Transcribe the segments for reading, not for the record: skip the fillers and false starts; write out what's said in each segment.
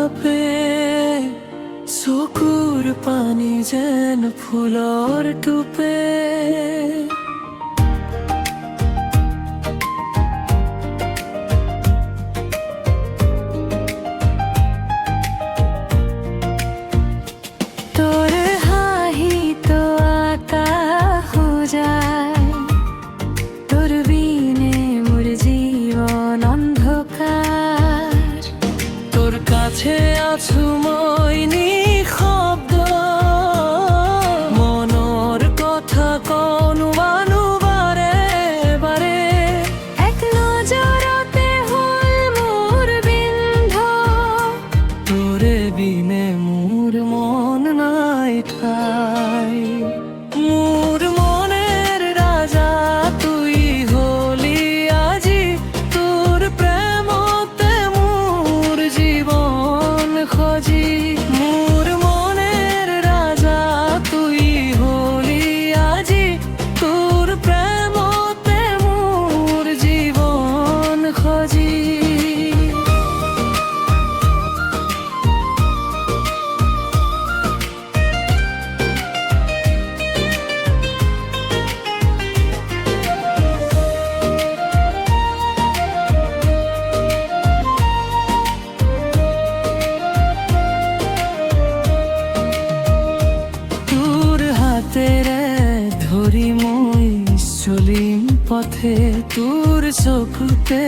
কাঁপে, চকুৰ পানী যেন ফুলৰ টোপে। তোৰ হাঁহিটো আকাশ যায়, তোৰ বিনে মোৰ জীবন অন্ধকার। তোর কাছে আছো মই নিঃশব্দ, মনৰ কথা কনো বাৰে বাৰে। এক নজৰতে হ'ল মোৰ বিন্ধ, তোৰে বিনে মোৰ মন নাই ঠাই। মোৰ মনের রাজা তুই হলি আজি, তোর প্রেমতে মোর জীবন খজি। মোর মনের রাজা তুই হলি আজি, তোর প্রেমতে মোর জীবন খজি। তেরে ধরি মই চলিম পথে, তোর চকুতে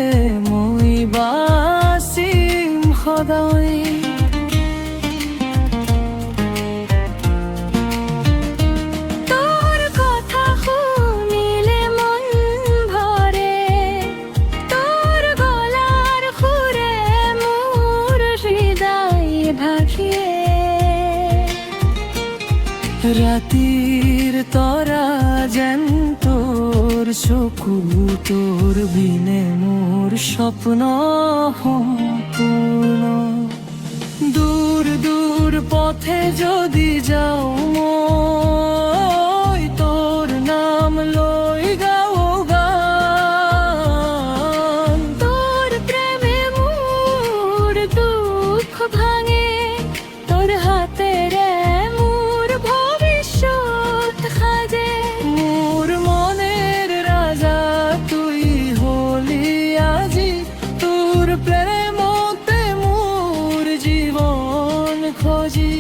মই বাচিম সদায়। তোর কথা শুনিলে মন ভরে, তোর গলার সুরে মোৰ হৃদয় ভাসিয়ে। ৰাতিৰ তৰা যেন তোৰ চকু, তোৰ বিনে মোৰ স্বপ্ন সম্পূৰ্ণ। দূৰ দূৰ পথে যদি যাওঁ মই, তোৰ নাম লৈ গাওঁ গান। তোৰ প্ৰেমে মোৰ দুখ ভাঙে, তোর হাতেৰে মোৰ ভবিষ্যৎ সাজে। মোৰ মনের রাজা তুই হলি আজি, তোর প্রেমতে মোৰ জীবন খজি।